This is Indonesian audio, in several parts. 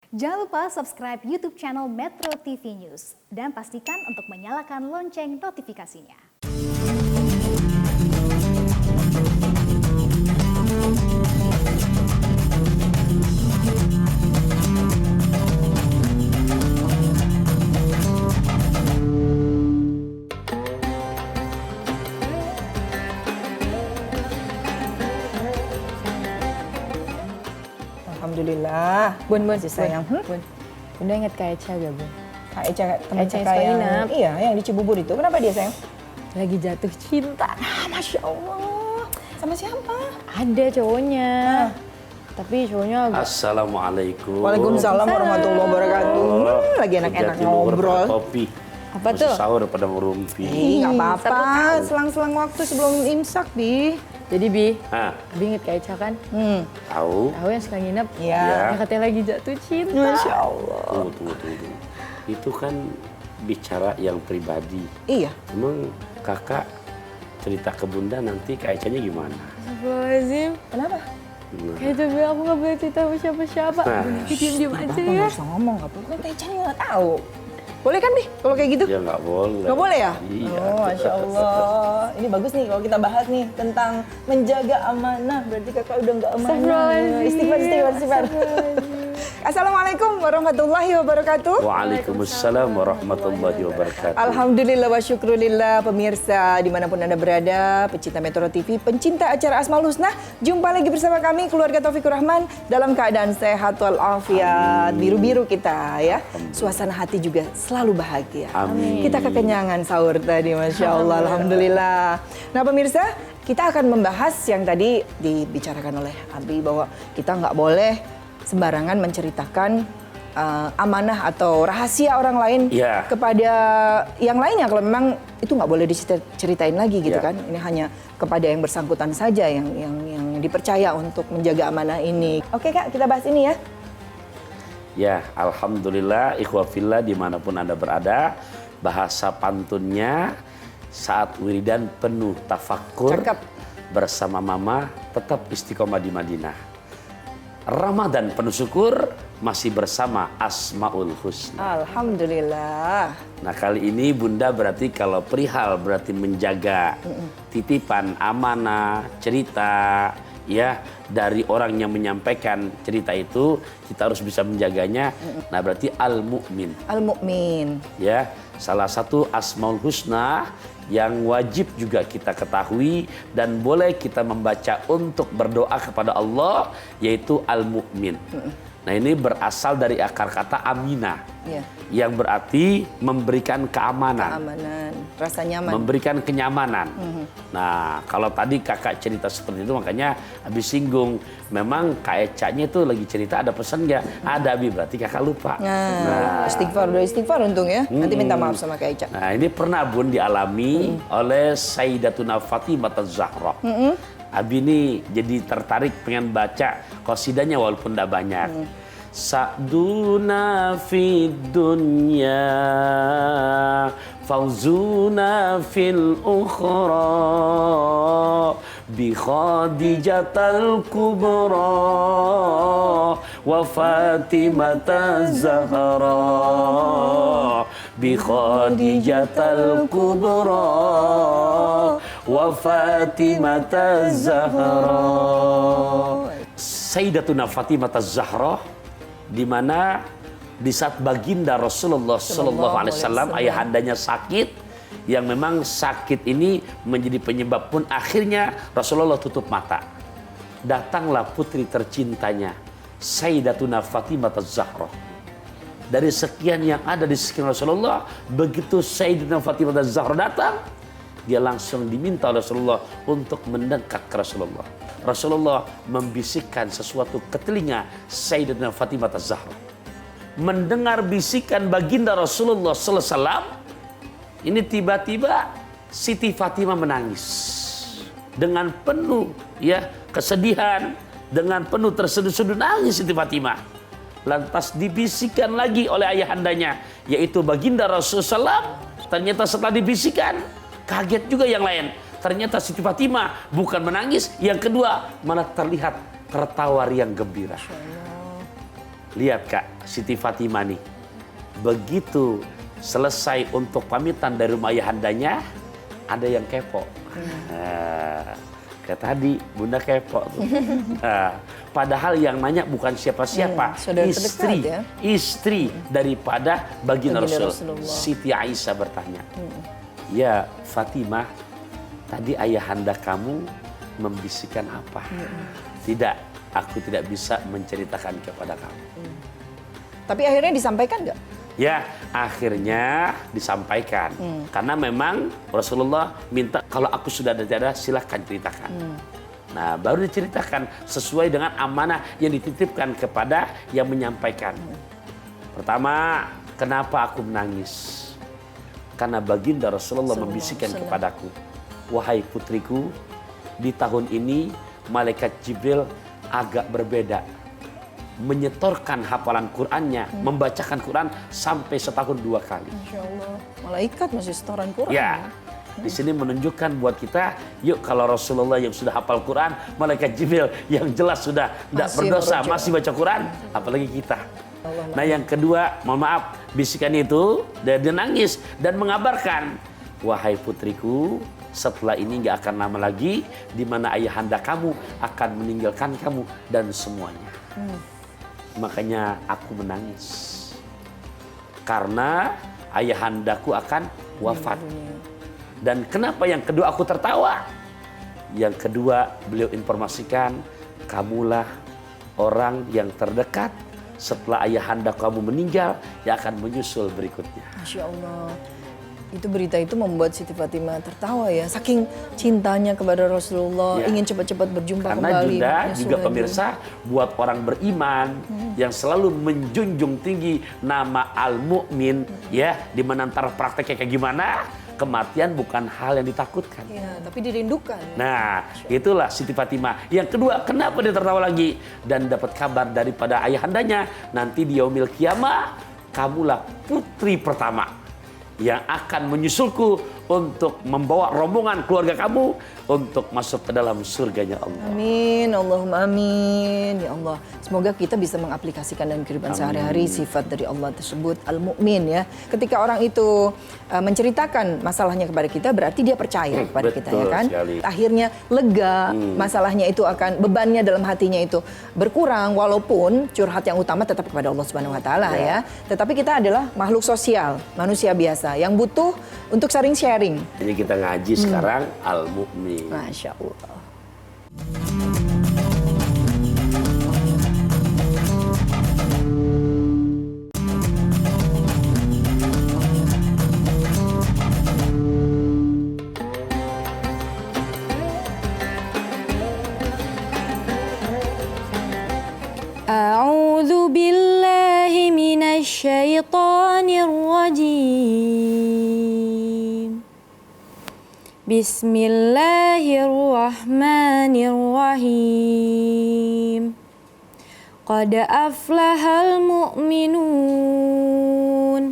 Jangan lupa subscribe YouTube channel Metro TV News dan pastikan untuk menyalakan lonceng notifikasinya. Alhamdulillah. Bun, sayang. Bun. Bunda ingat Kak Echa gak, Bun? Kak Echa, teman Echa kakak yang nginep. iya, yang di Cibubur itu. Kenapa dia, sayang? Lagi jatuh cinta. Masya Allah. Sama siapa? Ada cowoknya. Tapi cowoknya agak... Assalamualaikum. Waalaikumsalam warahmatullahi wabarakatuh. Lagi enak-enak ngobrol. Kopi. Apa Masih tuh? sahur pada ngurumpi. Nggak apa-apa. Selang-selang waktu sebelum imsak, Bi. Jadi, Bi, Ah, Bi inget Kak Echa kan? tahu? Tahu yang suka nginep? Iya. Yang katanya lagi jatuh cinta. Masya Allah. Tunggu. Itu kan bicara yang pribadi. Iya. Emang kakak cerita ke bunda nanti kaitannya gimana? Astagfirullahaladzim. Kenapa? Nah, Kak Echa bilang aku gak boleh cerita sama siapa-siapa. Nah. Bunda diam-diam aja Bapak ya. nggak usah ngomong. Nggak perlu. Kan Kak Echa nggak tahu. Boleh kan, Bi? Kalau kayak gitu? ya nggak boleh. Nggak boleh ya? Iya. Oh, Masya Allah. Ini bagus nih kalau kita bahas nih tentang menjaga amanah. Berarti kakak udah nggak amanah. Astagfirullahaladzim. Istighfar. Assalamualaikum warahmatullahi wabarakatuh. Waalaikumsalam warahmatullahi wabarakatuh. Alhamdulillah wa syukrulillah pemirsa dimanapun Anda berada, pecinta Metro TV, pencinta acara Asmaul Husna. Jumpa lagi bersama kami, keluarga Taufikur Rahman, dalam keadaan sehat walafiat, biru-biru kita ya. Suasana hati juga selalu bahagia. Amin. Kita kekenyangan sahur tadi, Masya Allah, Alhamdulillah. Nah pemirsa, kita akan membahas yang tadi dibicarakan oleh Abi bahwa kita nggak boleh sembarangan menceritakan amanah atau rahasia orang lain Ya. kepada yang lainnya kalau memang itu nggak boleh diceritain lagi gitu Ya. kan. Ini hanya kepada yang bersangkutan saja yang dipercaya untuk menjaga amanah ini. Oke Kak, kita bahas ini ya. Ya, alhamdulillah ikhwah fillah dimanapun Anda berada, bahasa pantunnya saat wiridan penuh tafakkur Cakep. bersama mama tetap istiqomah di Madinah. Ramadan penuh syukur masih bersama Asmaul Husna. Alhamdulillah. Nah kali ini bunda berarti kalau perihal berarti menjaga titipan, amanah, cerita ya dari orang yang menyampaikan cerita itu kita harus bisa menjaganya. Nah berarti al-mu'min Al-Mu'min. ya salah satu Asmaul Husna yang wajib juga kita ketahui dan boleh kita membaca untuk berdoa kepada Allah yaitu al-mu'min. Nah ini berasal dari akar kata aminah Ya. yang berarti memberikan keamanan, Keamanan, rasa nyaman. memberikan kenyamanan. Nah kalau tadi kakak cerita seperti itu makanya habis singgung memang Kak Echa-nya itu lagi cerita ada pesan nggak? Ada Abi berarti kakak lupa. Nah, istighfar untung ya. Nanti minta maaf sama Kak Echa. Nah ini pernah bun dialami oleh Sayyidatuna Fatimah Az-Zahra. Abi ini jadi tertarik pengen baca qasidahnya walaupun tidak banyak. Sa'duna fid dunya fawzuna fil ukhra bi Khadijatal kubra wa Fatimata Zahra bi Khadijatal kubra wa Fatimata Zahra. Sayyidatuna Fatimah Az-Zahra di mana di saat baginda Rasulullah Sallallahu Alaihi Wasallam ayahandanya sakit yang memang sakit ini menjadi penyebab pun akhirnya Rasulullah tutup mata. Datanglah putri tercintanya Sayyidatuna Fatimah Az-Zahra. Dari sekian yang ada di sekitar Rasulullah, begitu Sayyidatuna Fatimah Az-Zahra datang, dia langsung diminta oleh Rasulullah untuk mendekat ke Rasulullah. Rasulullah membisikkan sesuatu ke telinga Sayyidatina Fatimah Az-Zahra. Mendengar bisikan baginda Rasulullah sallallahu alaihi wasallam, ini tiba-tiba Siti Fatimah menangis dengan penuh ya kesedihan, dengan penuh terseduh-seduh nangis Siti Fatimah. Lantas dibisikkan lagi oleh ayahandanya yaitu baginda Rasulullah SAW. Ternyata setelah dibisikkan kaget juga yang lain. Ternyata Siti Fatimah bukan menangis, yang kedua malah terlihat tertawa riang gembira. Lihat Kak, Siti Fatimah nih. Begitu selesai untuk pamitan dari rumah ayahandanya, ada yang kepo. Nah, kayak tadi Bunda kepo tuh. Nah, padahal yang nanya bukan siapa-siapa, saudara terdekat ya. istri daripada baginda Baginda Rasul. Rasulullah. Siti Aisyah bertanya, ya Fatimah, tadi ayahanda kamu membisikkan apa? Tidak, aku tidak bisa menceritakan kepada kamu. Tapi akhirnya disampaikan nggak? Ya, akhirnya disampaikan. Karena memang Rasulullah minta, kalau aku sudah ada, silahkan ceritakan. Nah, baru diceritakan sesuai dengan amanah yang dititipkan kepada yang menyampaikan. Pertama, kenapa aku menangis? Karena baginda Rasulullah membisikkan kepadaku, wahai putriku, di tahun ini malaikat Jibril agak berbeda. Menyetorkan hafalan Qur'annya, membacakan Qur'an sampai setahun 2 kali. Masya Allah, malaikat masih setoran Quran. Ya, di sini menunjukkan buat kita, yuk kalau Rasulullah yang sudah hafal Quran, malaikat Jibril yang jelas sudah tidak Masih berdosa, berujar. masih baca Quran, apalagi kita. Nah yang kedua, mohon maaf, bisikan itu, dia nangis dan mengabarkan, wahai putriku, setelah ini nggak akan lama lagi, di mana ayahanda kamu akan meninggalkan kamu dan semuanya. Makanya aku menangis. Karena ayahandaku akan wafat. Dan kenapa yang kedua aku tertawa? Yang kedua beliau informasikan, kamulah orang yang terdekat setelah ayahanda kamu meninggal yang akan menyusul berikutnya. Masya Allah. Itu berita itu membuat Siti Fatimah tertawa ya. Saking cintanya kepada Rasulullah, Ya. ingin cepat-cepat berjumpa Karena kembali. juga, menyusul juga lagi. pemirsa, buat orang beriman yang selalu menjunjung tinggi nama Al-Mu'min, ya, di mana antara prakteknya kayak gimana, kematian bukan hal yang ditakutkan. Ya, tapi dirindukan. Nah, itulah Siti Fatimah. Yang kedua, kenapa dia tertawa lagi? Dan dapat kabar daripada ayahandanya, nanti di yaumil kiamah, kamulah putri pertama yang akan menyusulku untuk membawa rombongan keluarga kamu untuk masuk ke dalam surganya Allah. Amin, Allahumma amin. Ya Allah, semoga kita bisa mengaplikasikan dalam kehidupan sehari-hari sifat dari Allah tersebut, Al-Mu'min ya. Ketika orang itu menceritakan masalahnya kepada kita, berarti dia percaya kepada kita ya betul kan. sekali. Akhirnya lega, masalahnya itu akan, bebannya dalam hatinya itu berkurang, walaupun curhat yang utama tetap kepada Allah Subhanahu wa taala ya. Tetapi kita adalah makhluk sosial, manusia biasa yang butuh untuk saling sharing. Jadi kita ngaji sekarang Al-Mu'min. Masya Allah. أعوذ بالله من الشيطان الرجيم بسم الله الرحمن الرحيم قد أفلح المؤمنون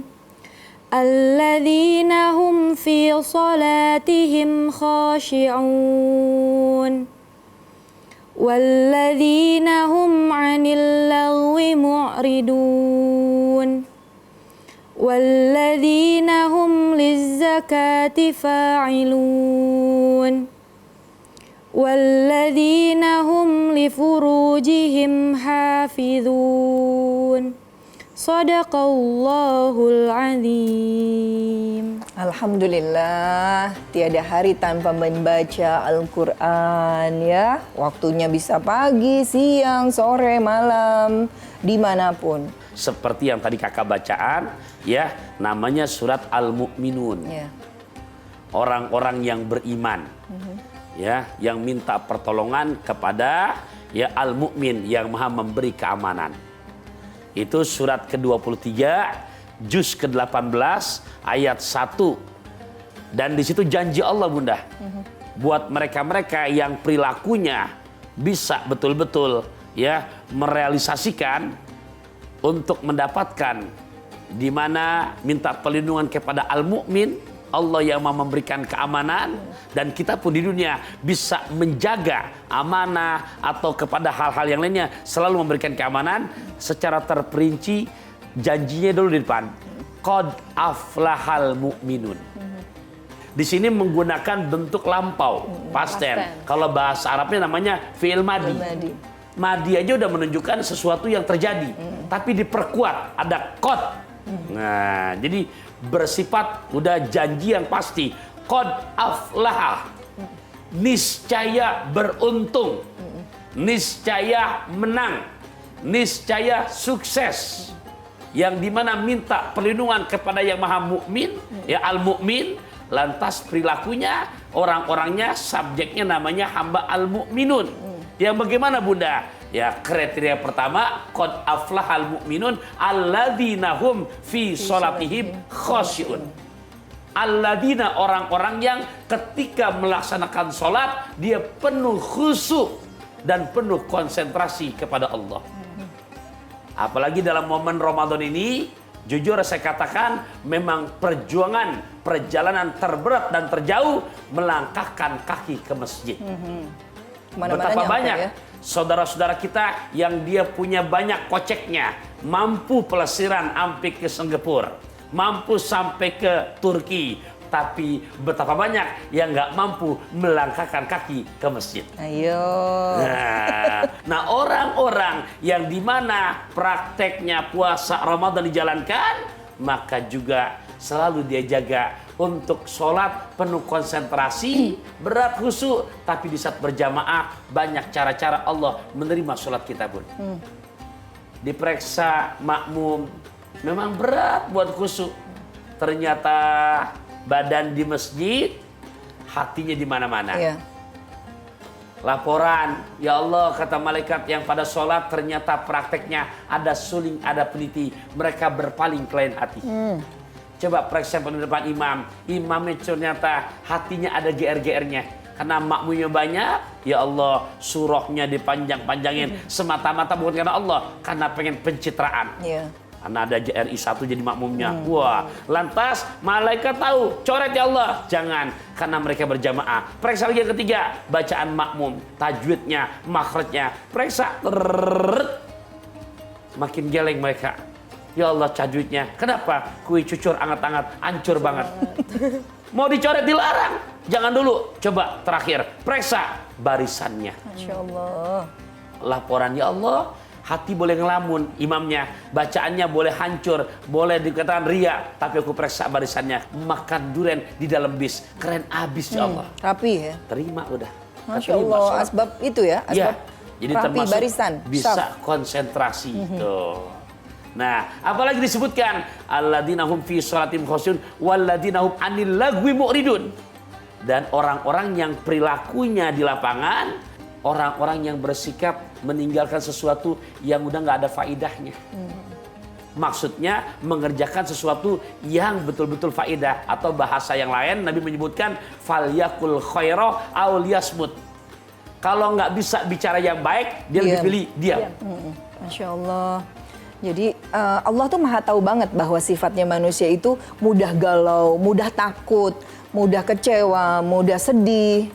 الذين هم في صلاتهم خاشعون والذين هم عن اللغو معرضون والذين هم للزكاة فاعلون والذين هم لفروجهم حافظون صدق الله العظيم. Alhamdulillah, tiada hari tanpa membaca Al-Quran ya. Waktunya bisa pagi, siang, sore, malam, dimanapun. Seperti yang tadi kakak bacaan, ya, namanya surat Al-Mu'minun. Ya. Orang-orang yang beriman, ya, yang minta pertolongan kepada ya Al-Mu'min yang maha memberi keamanan. Itu surat ke-23, juz ke-18, ayat 1. Dan di situ janji Allah Bunda, buat mereka-mereka yang perilakunya bisa betul-betul ya merealisasikan untuk mendapatkan di mana minta perlindungan kepada Al-Mu'min, Allah yang mau memberikan keamanan, dan kita pun di dunia bisa menjaga amanah atau kepada hal-hal yang lainnya selalu memberikan keamanan secara terperinci. Janjinya dulu di depan, qad aflahal mu'minun. Di sini menggunakan bentuk lampau, past tense. Kalau bahasa Arabnya namanya fi'il madi. Madi aja udah menunjukkan sesuatu yang terjadi, tapi diperkuat ada qad. Nah, jadi bersifat udah janji yang pasti. Qad aflaha, niscaya beruntung, niscaya menang, niscaya sukses. Yang dimana minta perlindungan kepada yang maha mukmin, ya al-mu'min. Lantas perilakunya, orang-orangnya, subjeknya namanya hamba al-mu'minun. Yang bagaimana Bunda? Ya, kriteria pertama, qad aflahal mu'minun alladzina hum fi sholatihim khasyi'un. Alladzina, orang-orang yang ketika melaksanakan sholat dia penuh khusyuk dan penuh konsentrasi kepada Allah. Apalagi dalam momen Ramadan ini, jujur saya katakan memang perjalanan terberat dan terjauh melangkahkan kaki ke masjid. Betapa banyak saudara-saudara kita yang dia punya banyak koceknya, mampu pelesiran sampai ke Singapura, mampu sampai ke Turki, tapi betapa banyak yang nggak mampu melangkahkan kaki ke masjid. Ayo. Nah, orang-orang yang dimana prakteknya puasa Ramadan dijalankan, maka juga selalu dia jaga untuk sholat penuh konsentrasi, berat khusyuk, tapi di saat berjamaah banyak cara-cara Allah menerima sholat kita pun. Diperiksa makmum, memang berat buat khusyuk. Ternyata badan di masjid, hatinya di mana-mana. Iya. Laporan, ya Allah, kata malaikat yang pada sholat ternyata prakteknya ada suling, ada peniti. Mereka berpaling ke lain hati. Coba periksa di depan imam. Imamnya ternyata hatinya ada GR-GR-nya. Karena makmumnya banyak, ya Allah, surahnya dipanjang-panjangin. Semata-mata bukan karena Allah, karena pengen pencitraan. Iya. Karena ada RI 1 jadi makmumnya. Wah, lantas malaikat tahu, coret ya Allah. Jangan, karena mereka berjamaah. Periksa lagi yang ketiga, bacaan makmum, tajwidnya, makhrajnya. Periksa, makin geleng mereka. Ya Allah, tajwidnya. Kenapa? Kue cucur anget-anget, hancur banget. Mau dicoret dilarang. Jangan dulu. Coba terakhir, periksa barisannya. Masya Allah. Laporan, ya Allah, hati boleh ngelamun imamnya, bacaannya boleh hancur, boleh dikatakan ria, tapi aku periksa barisannya. Makan durian di dalam bis, keren abis ya Allah. Rapi ya. Terima udah. Masya Allah, asbab itu ya, asbab jadi rapi termasuk barisan. Bisa konsentrasi. Tuh. Nah, apalagi disebutkan alladzina hum fi sholatim khosyun walladzina hum anil lagwi mu'ridun. Dan orang-orang yang perilakunya di lapangan, orang-orang yang bersikap meninggalkan sesuatu yang udah nggak ada faidahnya. Maksudnya mengerjakan sesuatu yang betul-betul faedah, atau bahasa yang lain Nabi menyebutkan falyakul khaira aw liyasmut. Kalau nggak bisa bicara yang baik, dia lebih pilih diam. Masya Allah. Jadi Allah tuh maha tahu banget bahwa sifatnya manusia itu mudah galau, mudah takut, mudah kecewa, mudah sedih.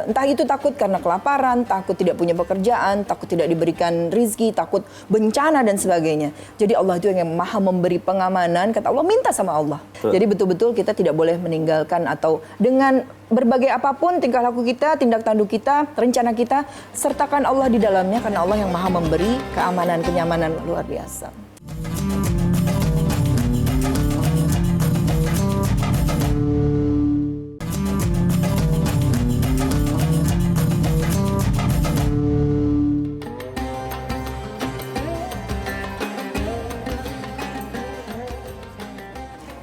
Entah itu takut karena kelaparan, takut tidak punya pekerjaan, takut tidak diberikan rizki, takut bencana dan sebagainya. Jadi Allah itu yang maha memberi pengamanan. Kata Allah, minta sama Allah. Jadi betul-betul kita tidak boleh meninggalkan atau dengan berbagai apapun tingkah laku kita, tindak tanduk kita, rencana kita, sertakan Allah di dalamnya karena Allah yang maha memberi keamanan, kenyamanan luar biasa.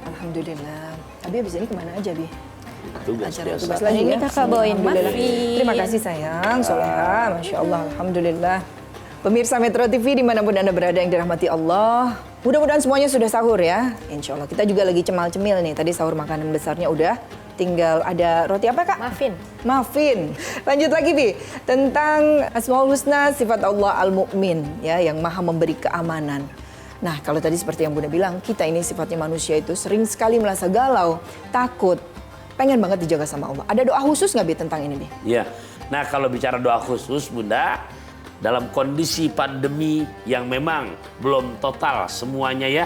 Alhamdulillah. Abi abis ini kemana aja, Bi? Tugas lagi ini ya. kakak bawain muffin. Terima kasih sayang, Soleha, Masya Allah, Alhamdulillah. Pemirsa Metro TV dimanapun Anda berada yang dirahmati Allah, mudah-mudahan semuanya sudah sahur ya. Insya Allah, kita juga lagi cemal-cemil nih, tadi sahur makanan besarnya udah. Tinggal ada roti apa Kak? Muffin. Lanjut lagi Bi, tentang Asmaul Husna, sifat Allah Al-Mu'min ya, yang maha memberi keamanan. Nah, kalau tadi seperti yang Bunda bilang, kita ini sifatnya manusia itu sering sekali merasa galau, takut, pengen banget dijaga sama Allah. Ada doa khusus nggak Bi tentang ini Bi? Ya. Nah, kalau bicara doa khusus Bunda, dalam kondisi pandemi yang memang belum total semuanya ya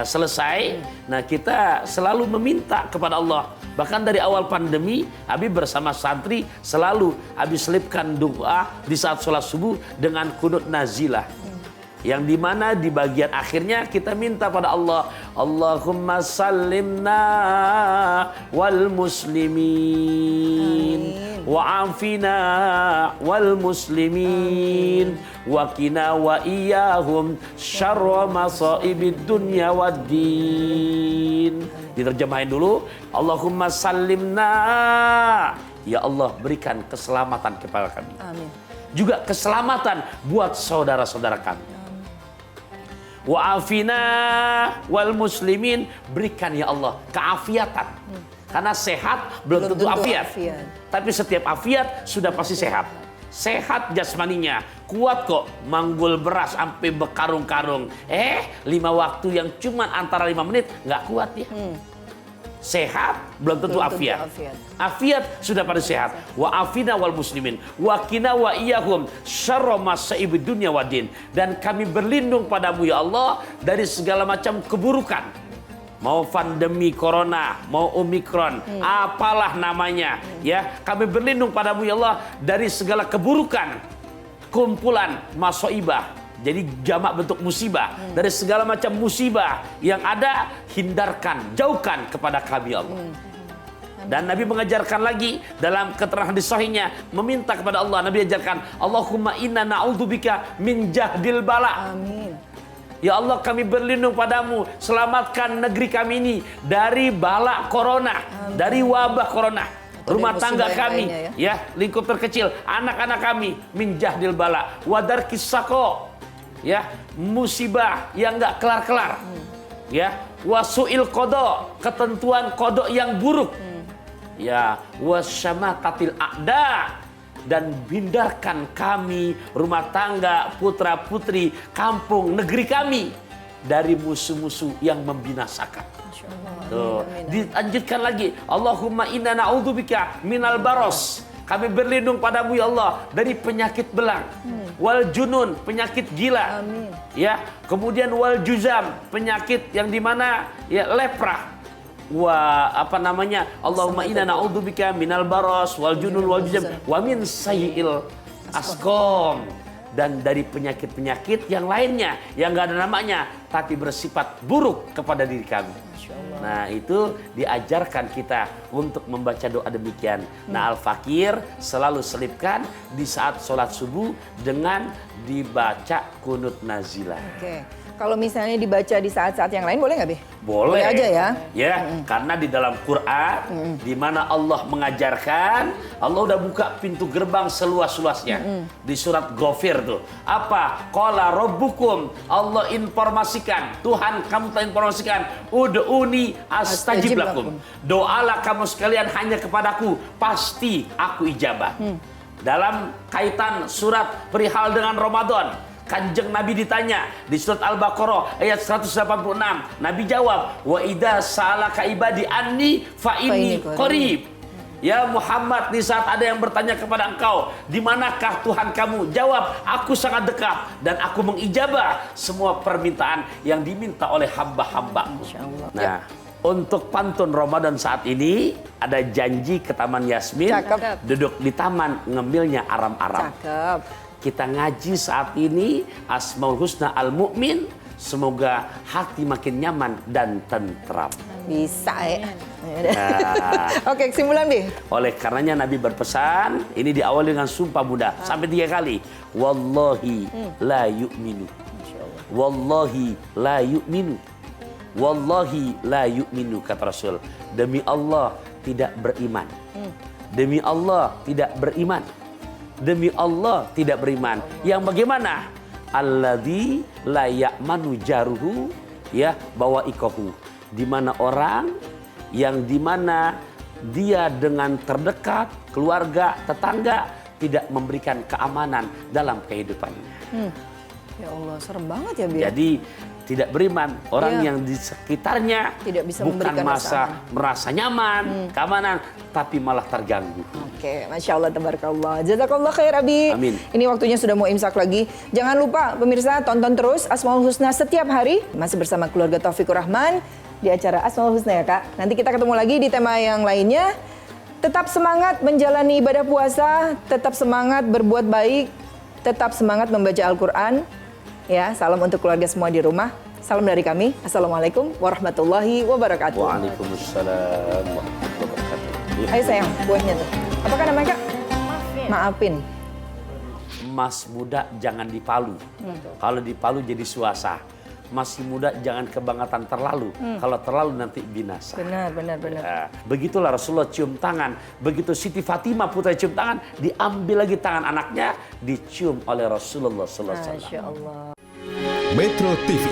selesai, nah kita selalu meminta kepada Allah. Bahkan dari awal pandemi, Abi bersama santri selalu Abi selipkan doa di saat sholat subuh dengan kunut nazilah. Yang dimana di bagian akhirnya kita minta pada Allah, Allahumma sallimna wal muslimin wa afina wal muslimin wa qina wa iyahum syarra masaibid dunya wad din. Diterjemahin dulu, Allahumma sallimna, ya Allah berikan keselamatan kepada kami. Amin. Juga keselamatan buat saudara-saudara kami. Wa afina wal muslimin, berikan ya Allah keafiatan. Karena sehat belum tentu afiat. Tapi setiap afiat sudah pasti sehat. Sehat jasmaninya, kuat kok manggul beras sampai berkarung-karung. 5 waktu yang cuma antara 5 menit nggak kuat ya. Sehat belum tentu afiat. Afiat sudah pada sehat. Wa afina wal muslimin wa qina wa iyahum syarra masaibid dunya waddin. Dan kami berlindung padamu ya Allah dari segala macam keburukan. Mau pandemi corona, mau omikron, apalah namanya, ya. Kami berlindung padamu ya Allah dari segala keburukan. Kumpulan masoibah. Jadi jamak bentuk musibah. Dari segala macam musibah yang ada, hindarkan, jauhkan kepada kami Allah. Dan Nabi mengajarkan lagi dalam keterangan di sahihnya, meminta kepada Allah. Nabi ajarkan, Allahumma inna na'udzubika min jahdil bala. Amin. Ya Allah, kami berlindung padamu, selamatkan negeri kami ini dari bala corona, dari wabah corona. Rumah tangga kami, ya, lingkup terkecil, anak-anak kami, min jahdil bala, wadar kisako. Ya, musibah yang nggak kelar-kelar, ya, wasuil kodok, ketentuan kodok yang buruk, ya, wasyamatatil a'da, dan hindarkan kami, rumah tangga, putra putri, kampung, negeri kami dari musuh-musuh yang membinasakan. Tuh, dilanjutkan lagi, Allahumma inna na'udzubika minal baros. Kami berlindung padamu ya Allah dari penyakit belang, wal junun, penyakit gila, ya. Kemudian wal juzam, penyakit yang dimana ya lepra. Allahumma inna na'udzubika minal baros wal junun wal juzam wa min sayyi'il asqam, dan dari penyakit-penyakit yang lainnya yang enggak ada namanya tapi bersifat buruk kepada diri kami. Nah, itu diajarkan kita untuk membaca doa demikian. Nah, Al-Fakir selalu selipkan di saat sholat subuh dengan dibaca kunut nazilah. Oke. Kalau misalnya dibaca di saat-saat yang lain boleh nggak, Bi? Boleh aja ya. Ya, karena di dalam Quran di mana Allah mengajarkan, Allah udah buka pintu gerbang seluas-luasnya. Di surat Ghafir tuh. Apa? Qala rabbukum, Allah informasikan, Tuhan kamu telah informasikan, ud'uni astajib lakum. Doalah kamu sekalian hanya kepadaku, pasti aku ijabah. Dalam kaitan surat perihal dengan Ramadan, Kanjeng Nabi ditanya di surat Al-Baqarah ayat 186. Nabi jawab, wa idza sa'alaka ibadi anni fa inni qarib. Ya Muhammad, di saat ada yang bertanya kepada engkau, di manakah Tuhan kamu? Jawab, aku sangat dekat dan aku mengijabah semua permintaan yang diminta oleh hamba-hambaku. Nah, untuk pantun Ramadan saat ini ada janji ke Taman Yasmin. Cakep. Duduk di taman ngemilnya aram-aram. Cakep. Kita ngaji saat ini Asmaul Husna Al-Mu'min. Semoga hati makin nyaman dan tentram. Bisa ya. Oke, kesimpulan Bi. Oleh karenanya Nabi berpesan, ini diawali dengan sumpah Bunda sampai 3 kali. Wallahi la yu'minu. Wallahi la yu'minu. Wallahi la yu'minu, kata Rasul. Demi Allah tidak beriman. Demi Allah tidak beriman. Demi Allah tidak beriman. Yang bagaimana? Alladzi la ya'manu jaruhu, ya, bawa ikohu. Di mana orang yang dimana dia dengan terdekat, keluarga, tetangga tidak memberikan keamanan dalam kehidupannya. Ya Allah, serem banget ya, Bi. Jadi tidak beriman orang Iya. yang di sekitarnya Tidak bisa bukan memberikan merasa nyaman, keamanan, tapi malah terganggu. Oke, Masya Allah, tabarakallah. Jazakallah khair, Abi. Amin. Ini waktunya sudah mau imsak lagi. Jangan lupa, pemirsa, tonton terus Asmaul Husna setiap hari. Masih bersama keluarga Taufikur Rahman di acara Asmaul Husna ya, Kak. Nanti kita ketemu lagi di tema yang lainnya. Tetap semangat menjalani ibadah puasa, tetap semangat berbuat baik, tetap semangat membaca Al-Quran. Ya, salam untuk keluarga semua di rumah. Salam dari kami. Assalamualaikum warahmatullahi wabarakatuh. Waalaikumsalam warahmatullahi wabarakatuh. Ayo sayang, buahnya tuh. Apakah namanya, Kak? Maafin. Mas muda jangan dipalu. Kalau dipalu jadi suasa. Masih muda jangan kebangatan terlalu. Kalau terlalu nanti binasa. Benar. Ya, begitulah Rasulullah cium tangan. Begitu Siti Fatimah putra cium tangan, diambil lagi tangan anaknya, dicium oleh Rasulullah sallallahu alaihi wasallam. Masya Allah. Metro TV,